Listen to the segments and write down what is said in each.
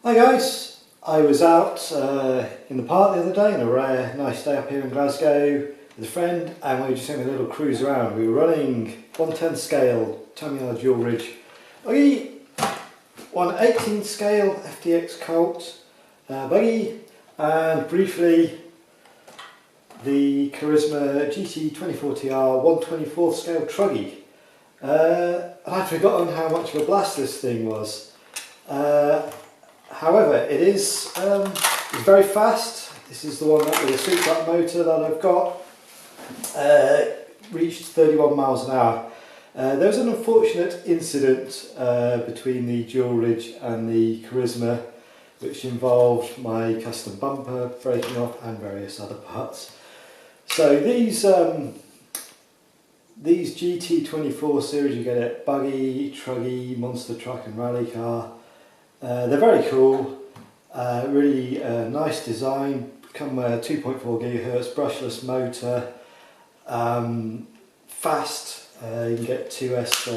Hi guys, I was out in the park the other day, on a rare nice day up here in Glasgow with a friend, and we were just having a little cruise around. We were running 1/10 scale Tamiya dual ridge buggy, 1/18 scale FTX Colt buggy, and briefly the Carisma GT24TR 1/24 scale truggy. And I'd forgotten how much of a blast this thing was. However, it is it's very fast. This is the one with the souped-up motor that I've got. Reached 31 miles an hour. There was an unfortunate incident between the dual ridge and the Carisma, which involved my custom bumper breaking off and various other parts. So these GT24 series, you get it buggy, truggy, monster truck and rally car. They're very cool, really nice design, come 2.4 GHz brushless motor, fast, you can get 2S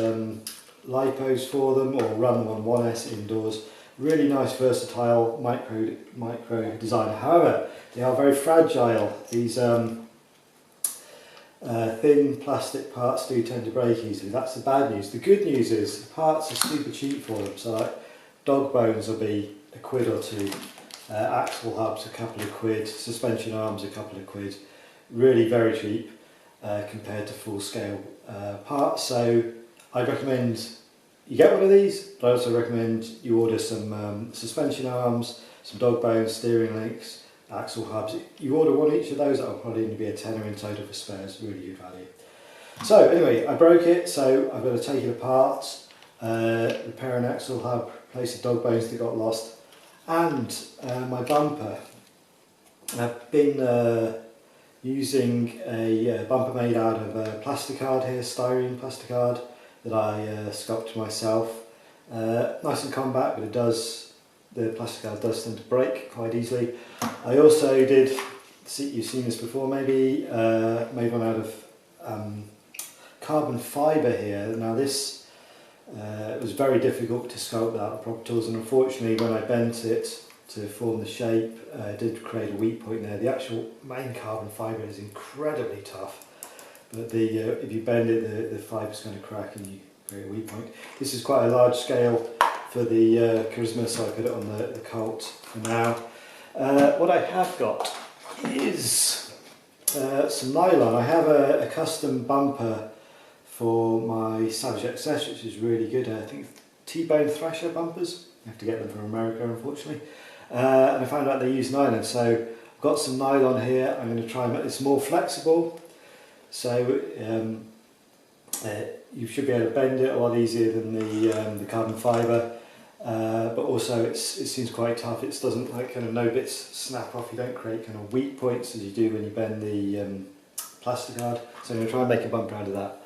lipos for them or run them on 1S indoors. Really nice versatile micro design. However, they are very fragile. These thin plastic parts do tend to break easily. That's the bad news. The good news is the parts are super cheap for them. So like dog bones will be a quid or two, axle hubs a couple of quid, suspension arms a couple of quid. Really very cheap compared to full scale parts. So I recommend you get one of these, but I also recommend you order some suspension arms, some dog bones, steering links, axle hubs. You order one each of those, that'll probably only be a tenner in total for spares. Really good value. So anyway, I broke it, so I've got to take it apart, repair an axle hub, replace the dog bones that got lost, and my bumper. I've been using a bumper made out of plasticard here, styrene plasticard, that I sculpted myself. Nice and compact, but the plasticard does tend to break quite easily. I also did, you've seen this before maybe, made one out of carbon fibre here. Now this it was very difficult to sculpt without the proper tools, and unfortunately when I bent it to form the shape, it did create a weak point there. The actual main carbon fibre is incredibly tough, but if you bend it, the fibre's going to crack and you create a weak point. This is quite a large scale for the Carisma, so I put it on the Colt for now. What I have got is some nylon. I have a custom bumper for my Savage XS, which is really good. I think T-bone Thrasher bumpers. You have to get them from America, unfortunately. And I found out they use nylon, so I've got some nylon here. I'm going to try and make this more flexible, so you should be able to bend it a lot easier than the carbon fibre. But also it seems quite tough. It doesn't, like, kind of no bits snap off. You don't create kind of weak points as you do when you bend the plasticard. So I'm going to try and make a bumper out of that.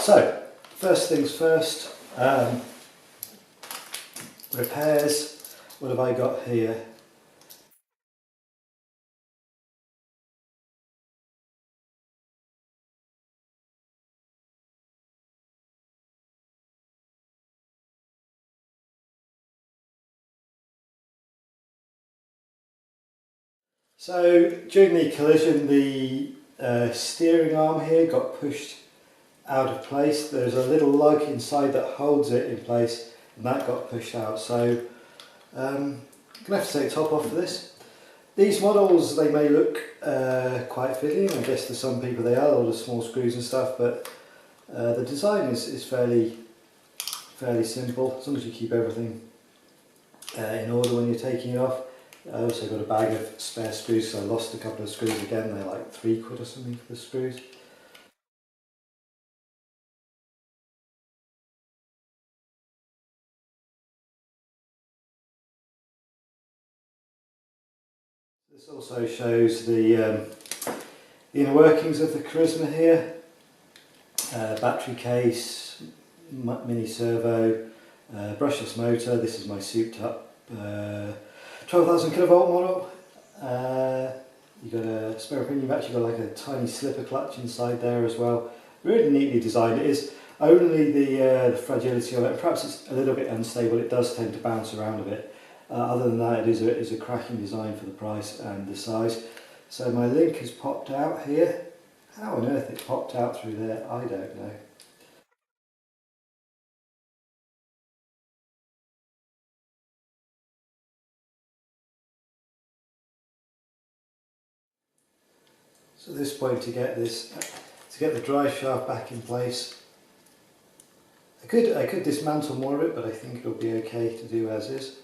So first things first, repairs. What have I got here? So during the collision, the steering arm here got pushed out of place. There's a little lug inside that holds it in place, and that got pushed out. So I'm going to have to take the top off for this. These models, they may look quite fitting. I guess to some people they are, all the small screws and stuff, but the design is fairly simple, as long as you keep everything in order when you're taking it off. I also got a bag of spare screws, so I lost a couple of screws again. They're like 3 quid or something for the screws. This also shows the inner workings of the Carisma here. Battery case, mini servo, brushless motor. This is my souped up 12,000 kilovolt model. You've got a spare pinion, you've actually got like a tiny slipper clutch inside there as well. Really neatly designed it is. Only the fragility of it, perhaps it's a little bit unstable, it does tend to bounce around a bit. Other than that, it is a cracking design for the price and the size. So my link has popped out here. How on earth it popped out through there, I don't know. So at this point, to get the drive shaft back in place, I could dismantle more of it, but I think it'll be okay to do as is.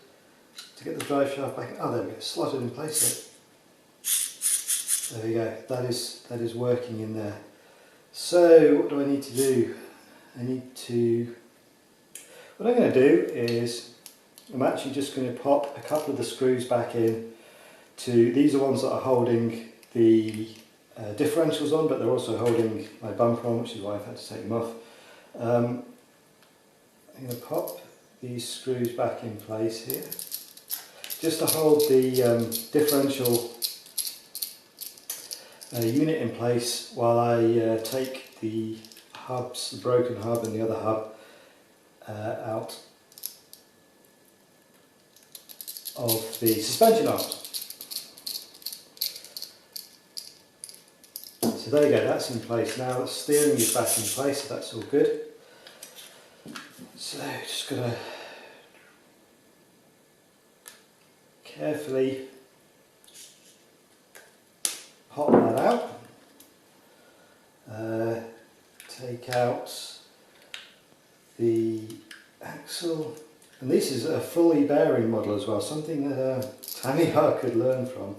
To get the drive shaft back, oh there we go, slotted in place. There we go, that is working in there. So what do I need to do? What I'm going to do is, I'm actually just going to pop a couple of the screws back in these are ones that are holding the differentials on, but they're also holding my bumper on, which is why I've had to take them off. I'm going to pop these screws back in place here, just to hold the differential unit in place while I take the hubs, the broken hub and the other hub out of the suspension arms. So there you go, that's in place now. The steering is back in place, so that's all good. So just going to carefully pop that out. Take out the axle, and this is a fully bearing model as well, something that Tamiya could learn from.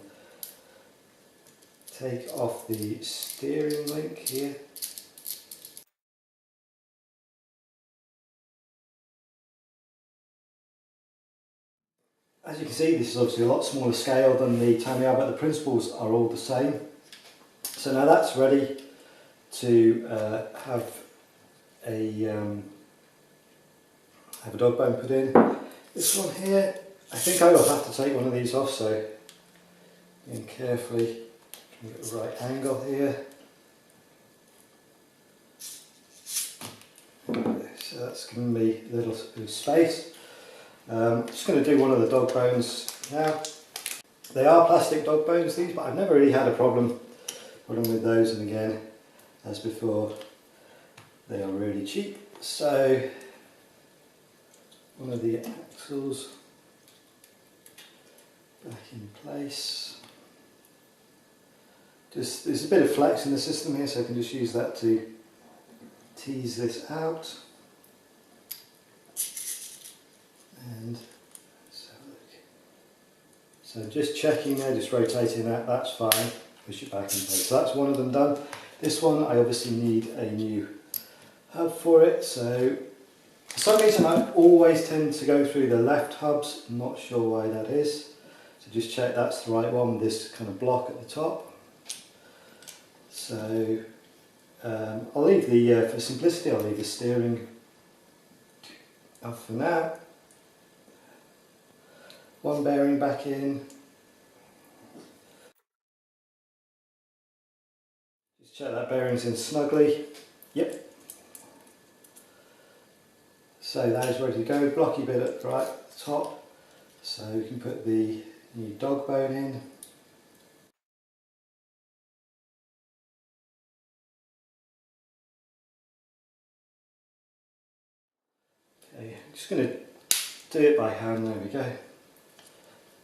Take off the steering link here. As you can see, this is obviously a lot smaller scale than the Tamiya, but the principles are all the same. So now that's ready to have a dog bone put in. This one here, I think I will have to take one of these off, so and carefully get the right angle here. So that's giving me a little bit of space. Just going to do one of the dog bones now. They are plastic dog bones, these, but I've never really had a problem with those, and again, as before, they are really cheap. So one of the axles back in place. Just there's a bit of flex in the system here, so I can just use that to tease this out. And let's have a look. So just checking there, just rotating that, that's fine. Push it back in place. So that's one of them done. This one I obviously need a new hub for it, so for some reason I always tend to go through the left hubs. I'm not sure why that is. So just check that's the right one with this kind of block at the top. So I'll leave the, for simplicity, I'll leave the steering off for now. One bearing back in. Just check that bearing's in snugly. Yep. So that is ready to go. Blocky bit at the right at the top. So we can put the new dog bone in. Okay, I'm just going to do it by hand, there we go.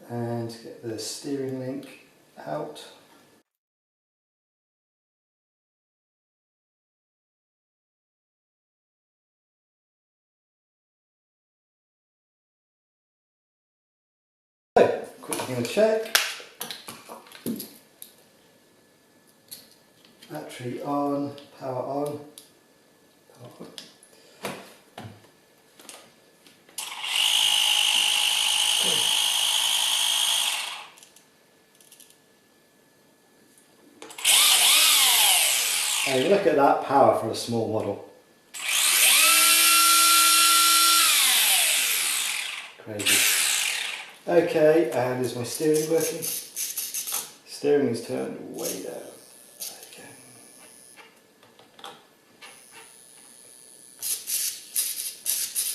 And get the steering link out. So, quickly going to check. Battery on, power on. Power on. And look at that power for a small model. Crazy. Okay, and is my steering working? Steering is turned way down. Okay.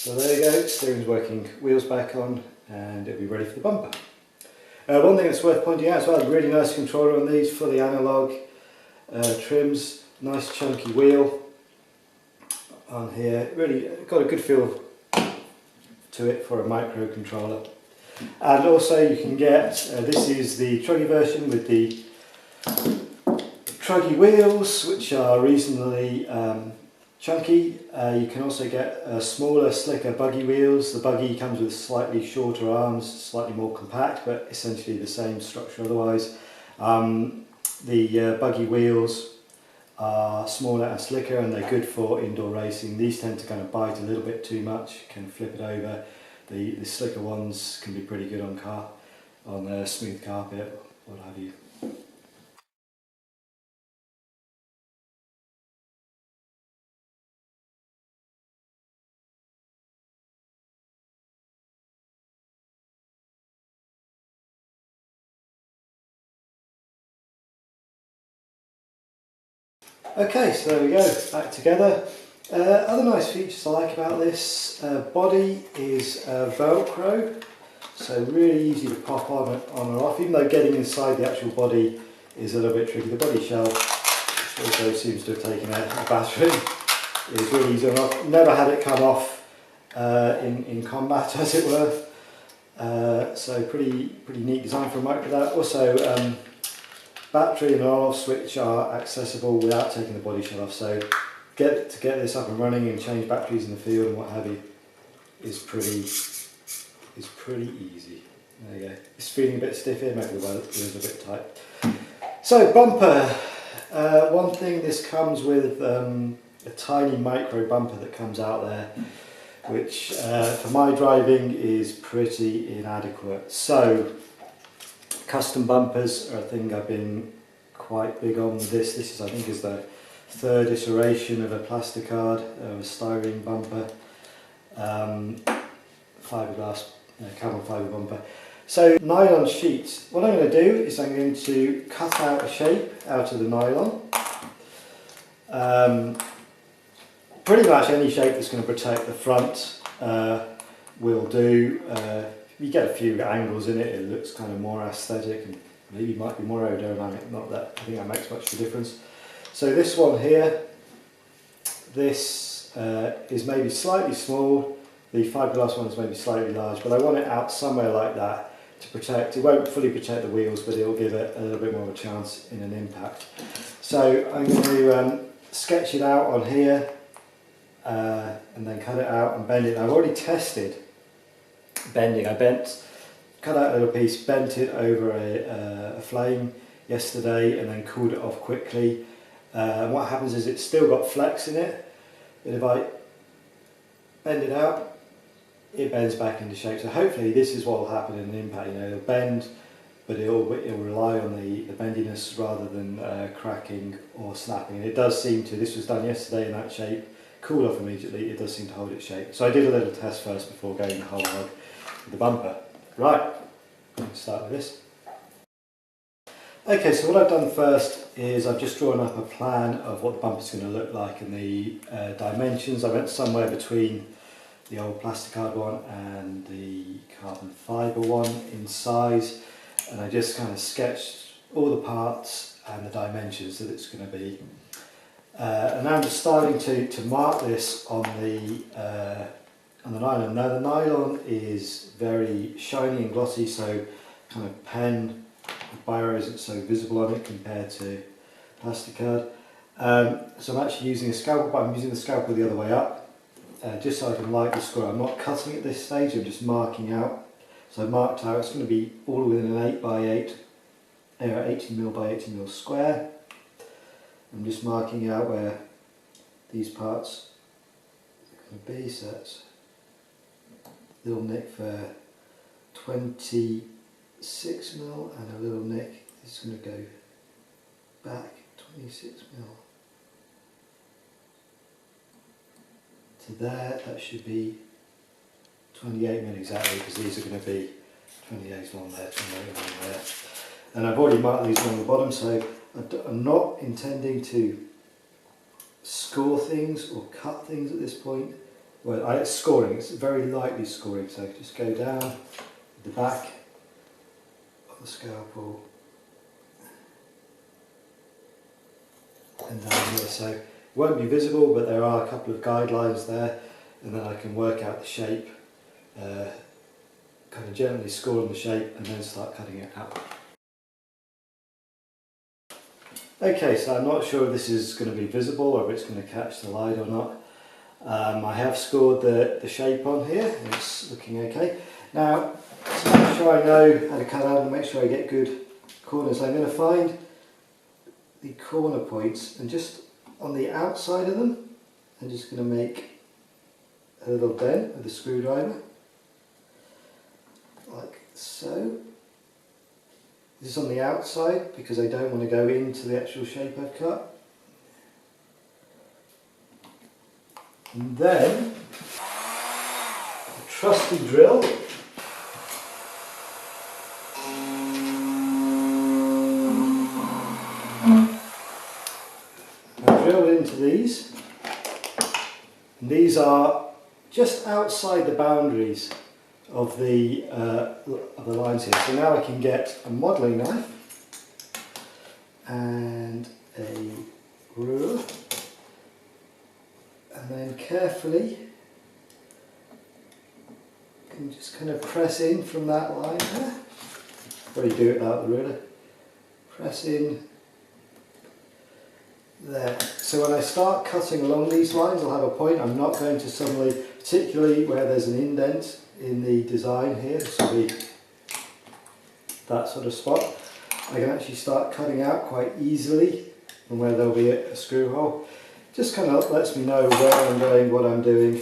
So there you go, steering's working, wheels back on, and it'll be ready for the bumper. One thing that's worth pointing out as well, really nice controller on these, fully analogue trims, nice chunky wheel on here, really got a good feel to it for a microcontroller. And also you can get, this is the truggy version with the truggy wheels, which are reasonably chunky. You can also get smaller, slicker buggy wheels. The buggy comes with slightly shorter arms, slightly more compact, but essentially the same structure otherwise. The buggy wheels are smaller and slicker, and they're good for indoor racing. These tend to kind of bite a little bit too much, can flip it over. The slicker ones can be pretty good on smooth carpet, what have you. Okay, so there we go, back together. Other nice features I like about this body is Velcro, so really easy to pop on or off, even though getting inside the actual body is a little bit tricky. The body shell, which also seems to have taken a battery, is really easy on off. Never had it come off in combat, as it were, so pretty neat design for a micro that. Also, battery and on-off switch are accessible without taking the body shell off, so to get this up and running and change batteries in the field and what have you is pretty easy. There you go. It's feeling a bit stiff here, maybe the wheels are a bit tight. So bumper. One thing, this comes with a tiny micro bumper that comes out there, which for my driving is pretty inadequate. So custom bumpers are a thing I've been quite big on with this. This is, I think, is the third iteration of a plasticard, a styrene bumper, fiberglass, carbon fibre bumper. So nylon sheets. What I'm going to do is I'm going to cut out a shape out of the nylon. Pretty much any shape that's going to protect the front will do. You get a few angles in it, it looks kind of more aesthetic and maybe might be more aerodynamic, not that I think that makes much of a difference. So this one here, this is maybe slightly small, the fiberglass one is maybe slightly large, but I want it out somewhere like that to protect. It won't fully protect the wheels, but it'll give it a little bit more of a chance in an impact. So I'm going to sketch it out on here and then cut it out and bend it. I've already tested bending. I cut out a little piece, bent it over a flame yesterday and then cooled it off quickly. And what happens is it's still got flex in it, but if I bend it out, it bends back into shape. So hopefully this is what will happen in an impact. You know, it'll bend, but it'll rely on the bendiness rather than cracking or snapping. And it does seem to, this was done yesterday in that shape, cooled off immediately, it does seem to hold its shape. So I did a little test first before going the whole hog with the bumper. Right, let's start with this. Okay, so what I've done first is I've just drawn up a plan of what the bumper's going to look like and the dimensions. I went somewhere between the old plasticard one and the carbon fibre one in size, and I just kind of sketched all the parts and the dimensions that it's going to be. And now I'm just starting to mark this on the nylon. Now the nylon is very shiny and glossy, so kind of pen biro isn't so visible on it compared to plasticard. So I'm actually using a scalpel, but I'm using the scalpel the other way up, just so I can lightly score. I'm not cutting at this stage, I'm just marking out. So I've marked out, it's going to be all within an 8x8, 18mm by 18mm square. I'm just marking out where these parts are going to be, so that's a little nick for 26mm and a little nick, this is going to go back 26mm to there. That should be 28mm exactly, because these are going to be 28 along there, 28 along there. And I've already marked these along the bottom, so I'm not intending to score things or cut things at this point. well, it's scoring, it's very lightly scoring, so just go down the back of the scalpel and down here. So it won't be visible, but there are a couple of guidelines there, and then I can work out the shape, kind of gently score on the shape and then start cutting it out. Okay, so I'm not sure if this is going to be visible or if it's going to catch the light or not. I have scored the shape on here and it's looking okay. Now, to make sure I know how to cut out and make sure I get good corners, I'm going to find the corner points and just on the outside of them, I'm just going to make a little dent with the screwdriver, like so. This is on the outside because I don't want to go into the actual shape I've cut. And then a trusty drill. I drill into these. And these are just outside the boundaries of the lines here. So now I can get a modelling knife and a ruler, and then carefully I can just kind of press in from that line there. Probably do it without the ruler. Press in there. So when I start cutting along these lines, I'll have a point. I'm not going to suddenly, particularly where there's an indent in the design here, this will be that sort of spot, I can actually start cutting out quite easily from where there'll be a screw hole. Just kind of lets me know where I'm going, what I'm doing.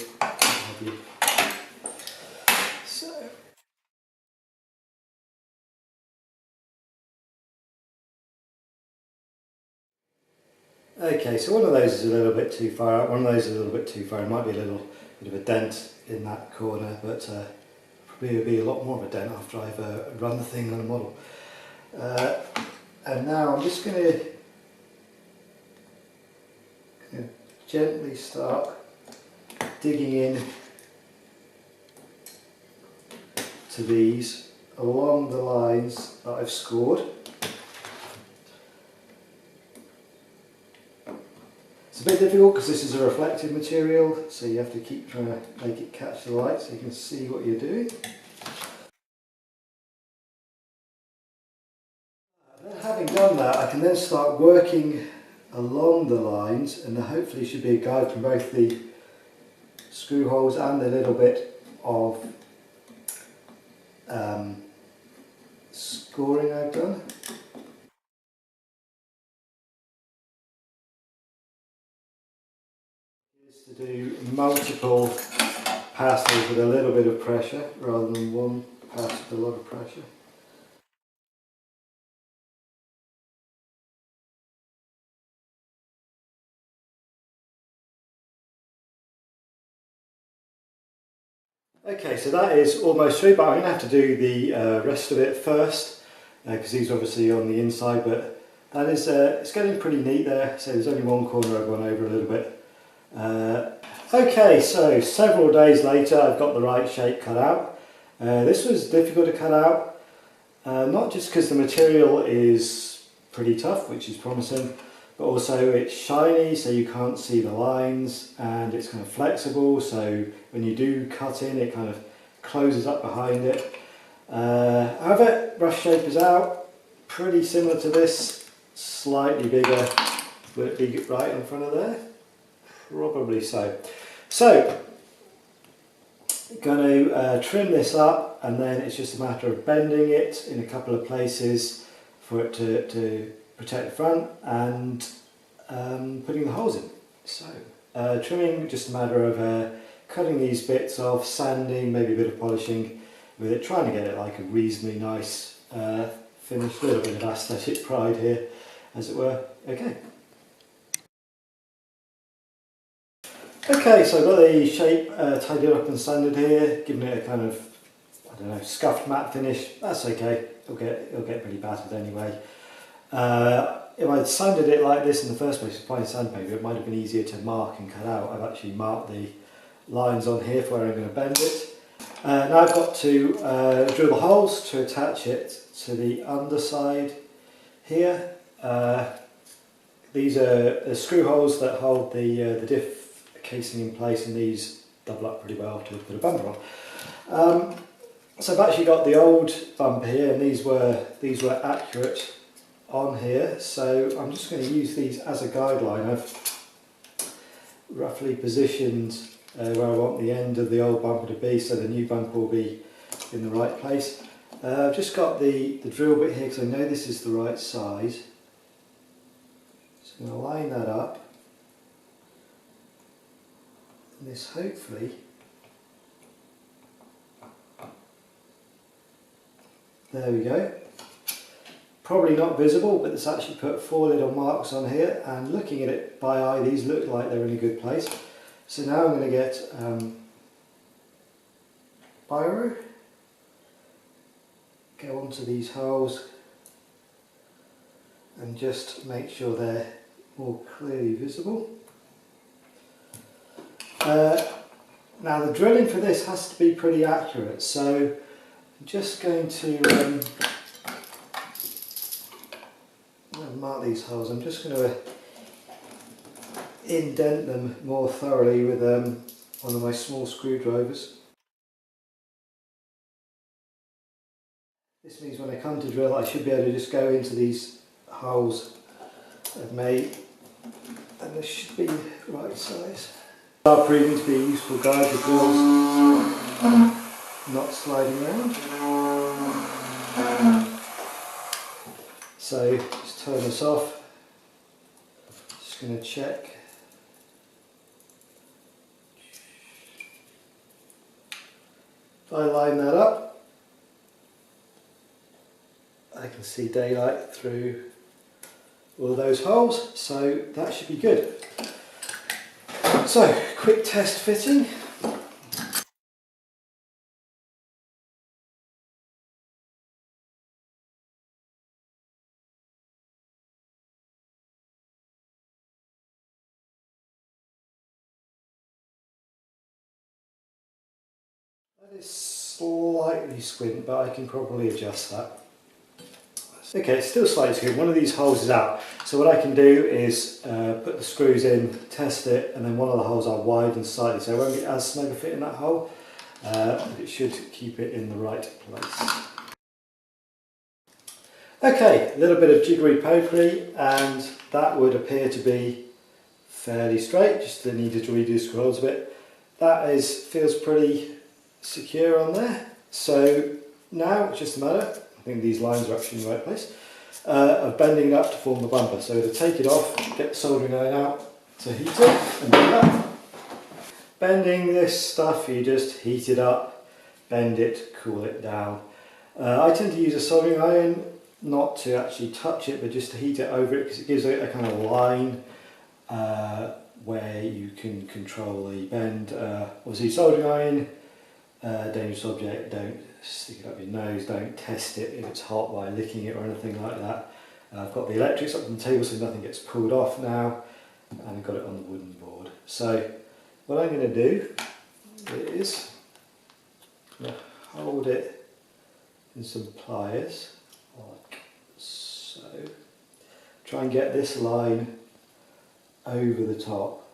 So, okay, so one of those is a little bit too far out, one of those is a little bit too far. It might be a little bit of a dent in that corner, but probably will be a lot more of a dent after I've run the thing on a model. And now I'm just going to gently start digging in to these along the lines that I've scored. It's a bit difficult because this is a reflective material, so you have to keep trying to make it catch the light so you can see what you're doing. Having done that, I can then start working along the lines, and there hopefully should be a guide from both the screw holes and the little bit of scoring I've done. Is to do multiple passes with a little bit of pressure rather than one pass with a lot of pressure. Okay, so that is almost through, but I'm going to have to do the rest of it first because these are obviously on the inside, but that is, it's getting pretty neat there, so there's only one corner I've gone over a little bit. Okay, so several days later I've got the right shape cut out. This was difficult to cut out, not just because the material is pretty tough, which is promising, but also it's shiny so you can't see the lines, and it's kind of flexible so when you do cut in it kind of closes up behind it. However, rough shape is out, pretty similar to this, slightly bigger. Would it be right in front of there? Probably so. So, going to trim this up, and then it's just a matter of bending it in a couple of places for it to protect the front, and putting the holes in. So trimming, just a matter of cutting these bits off, sanding, maybe a bit of polishing with it, trying to get it like a reasonably nice finish, a little bit of aesthetic pride here as it were. Okay. Okay, so I've got the shape tidied up and sanded here, giving it a kind of, I don't know, scuffed matte finish. That's okay, it'll get pretty battered anyway. If I'd sanded it like this in the first place with fine sandpaper, it might have been easier to mark and cut out. I've actually marked the lines on here for where I'm going to bend it. Now I've got to drill the holes to attach it to the underside here. These are screw holes that hold the diff casing in place, and these double up pretty well to put a bumper on. So I've actually got the old bumper here, and these were accurate on here, so I'm just going to use these as a guideline. I've roughly positioned where I want the end of the old bumper to be, so the new bumper will be in the right place. I've just got the drill bit here because I know this is the right size. So I'm going to line that up, and this hopefully, there we go. Probably not visible, but it's actually put 4 little marks on here, and looking at it by eye, these look like they're in a good place. So now I'm going to get biro, go onto these holes and just make sure they're more clearly visible. Now the drilling for this has to be pretty accurate, so I'm just going to mark these holes. I'm just going to indent them more thoroughly with one of my small screwdrivers. This means when I come to drill, I should be able to just go into these holes I've made, and this should be the right size. They are proving to be a useful guide for drills not sliding around. So just turn this off. Just going to check. If I line that up, I can see daylight through all those holes, so that should be good. So, quick test fitting. That is slightly squint, but I can probably adjust that. Okay, it's still slightly squint. One of these holes is out. So what I can do is put the screws in, test it, and then one of the holes I'll widen slightly, so I won't get as snug a fit in that hole, but it should keep it in the right place. Okay, a little bit of jiggery pokery, and that would appear to be fairly straight, just needed to redo the screw holes a bit. That feels pretty secure on there, so now it's just a matter, I think these lines are actually in the right place, of bending it up to form the bumper. So to take it off, get the soldering iron out to heat it, and do that. Bending this stuff, you just heat it up, bend it, cool it down. I tend to use a soldering iron, not to actually touch it, but just to heat it over it, because it gives a kind of line where you can control the bend. Obviously soldering iron, dangerous object, don't stick it up your nose, don't test it if it's hot by licking it or anything like that. I've got the electrics up on the table so nothing gets pulled off now, and I've got it on the wooden board. So what I'm going to do is hold it in some pliers like so, try and get this line over the top.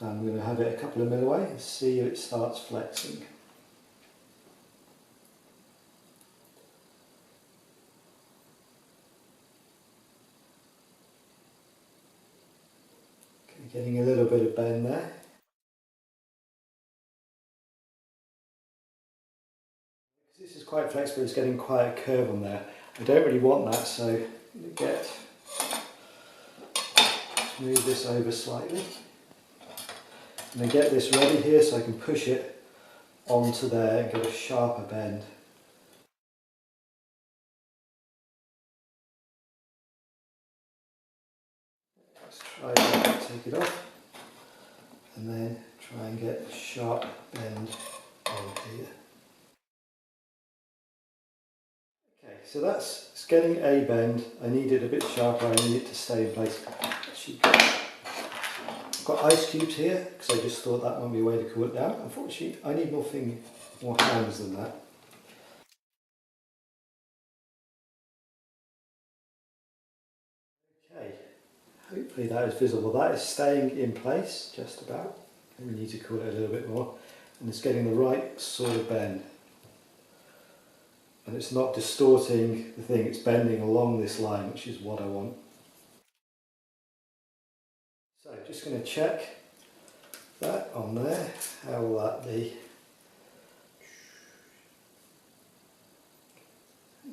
I'm going to have it a couple of mil away and see if it starts flexing. Okay, getting a little bit of bend there. This is quite flexible, it's getting quite a curve on there. I don't really want that, so I'm going to move this over slightly. And then get this ready here so I can push it onto there and get a sharper bend. Let's try that, take it off, and then try and get a sharp bend on here. Okay, so it's getting a bend. I need it a bit sharper, I need it to stay in place. got ice cubes here because I just thought that might be a way to cool it down. Unfortunately, I need more hands than that. Okay, hopefully that is visible. That is staying in place just about. And we need to cool it a little bit more. And it's getting the right sort of bend. And it's not distorting the thing, it's bending along this line, which is what I want. So just going to check that on there. How will that be?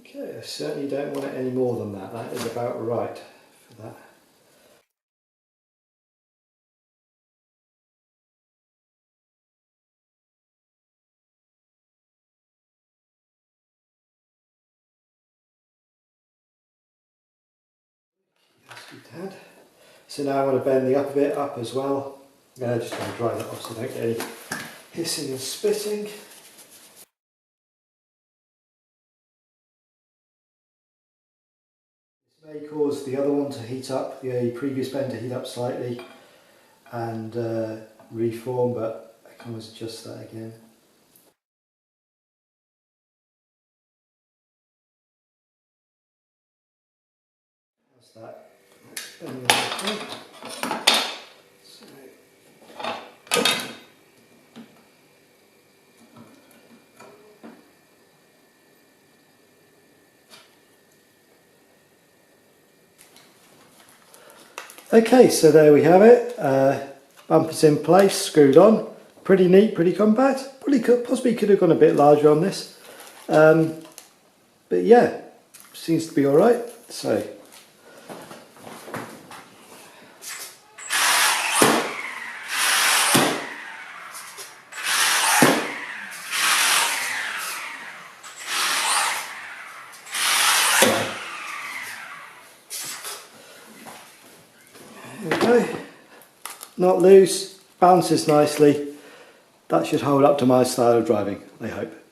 Okay, I certainly don't want it any more than that. That is about right for that. Yes, good dad. So now I want to bend the upper bit up as well. Just trying to dry that off so I don't get any hissing and spitting. This may cause the other one to heat up, the previous bend to heat up slightly and reform, but I can always adjust that again. How's that? Bending okay. Okay, so there we have it. Bumpers in place, screwed on. Pretty neat, pretty compact. Possibly could have gone a bit larger on this. But yeah, seems to be alright. So. There we go. Not loose, bounces nicely. That should hold up to my style of driving, I hope.